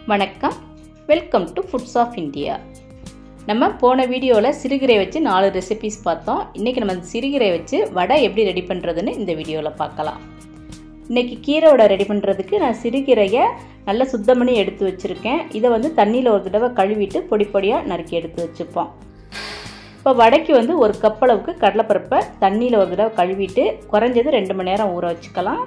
வணக்கம், welcome to foods of India. நம்ம போன வீடியோவில் சிறுகீரை வச்சு 4 ரெசிபீஸ் பார்த்தோம். இன்றைக்கி நம்ம சிறுகீரை வச்சு வடை எப்படி ரெடி பண்ணுறதுன்னு இந்த வீடியோவில் பார்க்கலாம். இன்றைக்கி கீரை வடை ரெடி பண்ணுறதுக்கு நான் சிறுகீரையை நல்லா சுத்தம் பண்ணி எடுத்து வச்சுருக்கேன். இதை வந்து தண்ணியில் ஒரு தடவை கழுவிட்டு பொடி பொடியாக நறுக்கி எடுத்து வச்சுப்போம். இப்போ வடைக்கு வந்து ஒரு கப் அளவுக்கு கடலைப்பருப்பை தண்ணியில் ஒரு தடவை கழுவிட்டு குறைஞ்சது 2 மணி நேரம் ஊற வச்சுக்கலாம்.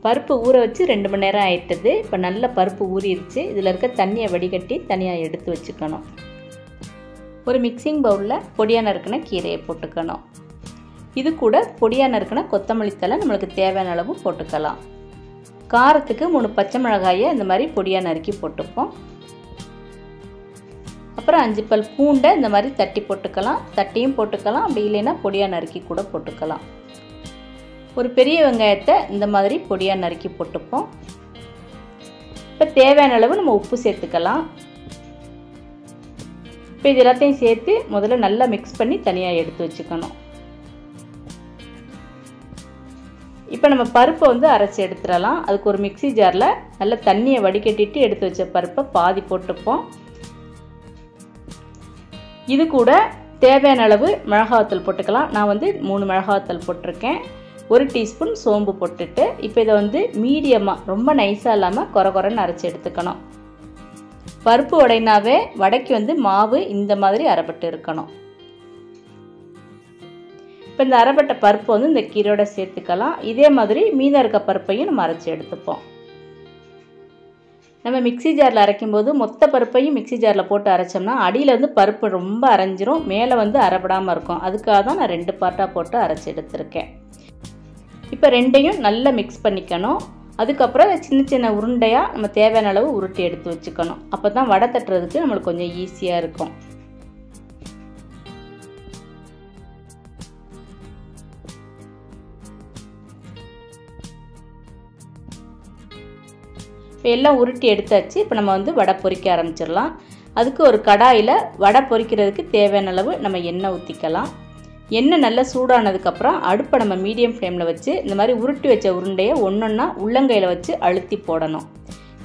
பருப்பு ஊற வச்சு 2 மணி நேரம் ஆயிட்டது. இப்போ நல்ல பருப்பு ஊறிடுச்சு. இதில் இருக்க தண்ணியை வடிகட்டி தனியாக எடுத்து வச்சுக்கணும். ஒரு மிக்சிங் பவுலில் பொடியாக நறுக்கின கீரையை போட்டுக்கணும். இது கூட பொடியாக நறுக்கின கொத்தமல்லி தழை நம்மளுக்கு தேவையான அளவு போட்டுக்கலாம். காரத்துக்கு 3 பச்சை மிளகாயை இந்த மாதிரி பொடியாக நறுக்கி போட்டுப்போம். அப்புறம் 5 பல் பூண்டை இந்த மாதிரி தட்டி போட்டுக்கலாம். தட்டியும் போட்டுக்கலாம், அப்படி இல்லைன்னா பொடியாக நறுக்கி கூட போட்டுக்கலாம். ஒரு பெரிய வெங்காயத்தை இந்த மாதிரி பொடியாக நறுக்கி போட்டுப்போம். இப்போ தேவையான அளவு நம்ம உப்பு சேர்த்துக்கலாம். இப்போ இது எல்லாத்தையும் சேர்த்து முதல்ல நல்லா மிக்ஸ் பண்ணி தனியாக எடுத்து வச்சுக்கணும். இப்போ நம்ம பருப்பை வந்து அரைச்சி எடுத்துடலாம். அதுக்கு ஒரு மிக்ஸி ஜாரில் நல்லா தண்ணியை வடிகட்டிட்டு எடுத்து வச்ச பருப்பை பாதி போட்டுப்போம். இது கூட தேவையான அளவு மிளகாத்தூள் போட்டுக்கலாம். நான் வந்து 3 மிளகாத்தூள் போட்டிருக்கேன். 1 டீஸ்பூன் சோம்பு போட்டுட்டு இப்போ இதை வந்து மீடியமாக, ரொம்ப நைஸாக இல்லாமல் கொரன்னு அரைச்சி எடுத்துக்கணும். பருப்பு வடைனாவே வடைக்கு வந்து மாவு இந்த மாதிரி அரைப்பட்டு இருக்கணும். இப்போ இந்த அரைப்பட்ட பருப்பு வந்து இந்த கீரையோட சேர்த்துக்கலாம். இதே மாதிரி மீதம் இருக்க பருப்பையும் நம்ம அரைச்சி எடுத்துப்போம். நம்ம மிக்ஸி ஜாரில் அரைக்கும்போது மொத்த பருப்பையும் மிக்ஸி ஜாரில் போட்டு அரைச்சோம்னா அடியில் வந்து பருப்பு ரொம்ப அரைஞ்சிரும், மேலே வந்து அரைப்படாமல் இருக்கும். அதுக்காக தான் நான் 2 பார்ட்டாக போட்டு அரைச்சி எடுத்திருக்கேன். இப்போ ரெண்டையும் நல்லா மிக்ஸ் பண்ணிக்கணும். அதுக்கப்புறம் சின்ன சின்ன உருண்டையாக நம்ம தேவையான அளவு உருட்டி எடுத்து வச்சுக்கணும். அப்போ தான் வடை தட்டுறதுக்கு நம்மளுக்கு கொஞ்சம் ஈஸியாக இருக்கும். இப்போ எல்லாம் உருட்டி எடுத்தாச்சு. இப்போ நம்ம வந்து வடை பொரிக்க ஆரம்பிச்சிடலாம். அதுக்கு ஒரு கடாயில் வடை பொரிக்கிறதுக்கு தேவையான அளவு நம்ம எண்ணெய் ஊற்றிக்கலாம். எண்ணெய் நல்லா சூடானதுக்கப்புறம் அடுப்பை நம்ம மீடியம் ஃப்ளேமில் வச்சு இந்த மாதிரி உருட்டி வச்ச உருண்டையை ஒன்றொன்னா உள்ளங்கையில் வச்சு அழுத்தி போடணும்.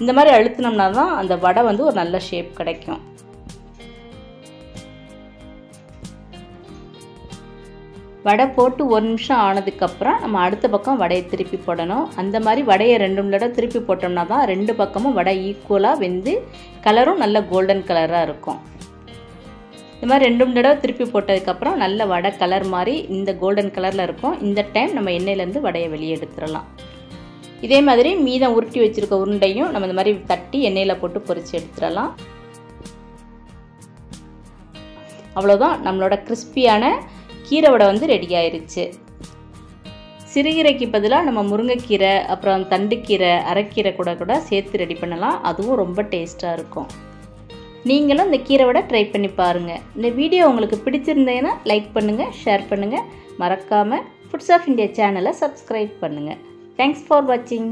இந்த மாதிரி அழுத்தினோம்னா தான் அந்த வடை வந்து ஒரு நல்ல ஷேப் கிடைக்கும். வடை போட்டு 1 நிமிஷம் ஆனதுக்கப்புறம் நம்ம அடுத்த பக்கம் வடையை திருப்பி போடணும். அந்த மாதிரி வடையை 2 தடவை திருப்பி போட்டோம்னா தான் 2 பக்கமும் வடை ஈக்குவலாக வெந்து கலரும் நல்ல கோல்டன் கலராக இருக்கும். இந்த மாதிரி 2 தடவை திருப்பி போட்டதுக்கப்புறம் நல்ல வடை கலர் மாதிரி இந்த கோல்டன் கலரில் இருக்கும். இந்த டைம் நம்ம எண்ணெயிலேருந்து வடையை வெளியே எடுத்துடலாம். இதே மாதிரி மீதம் உருட்டி வச்சுருக்க உருண்டையும் நம்ம இந்த மாதிரி தட்டி எண்ணெயில் போட்டு பொரித்து எடுத்துடலாம். அவ்வளோதான், நம்மளோட கிறிஸ்பியான கீரை வடை வந்து ரெடி ஆயிடுச்சு. சிறுகீரைக்கு பதிலாக நம்ம முருங்கைக்கீரை, அப்புறம் தண்டுக்கீரை, அரைக்கீரை கூட சேர்த்து ரெடி பண்ணலாம். அதுவும் ரொம்ப டேஸ்ட்டாக இருக்கும். நீங்களும் இந்த கீரை வடை ட்ரை பண்ணி பாருங்கள். இந்த வீடியோ உங்களுக்கு பிடிச்சிருந்தேன்னா லைக் பண்ணுங்கள், ஷேர் பண்ணுங்கள். மறக்காமல் ஃபுட்ஸ் ஆஃப் இந்தியா சேனலை சப்ஸ்கிரைப் பண்ணுங்கள். தேங்க்ஸ் ஃபார் வாட்சிங்.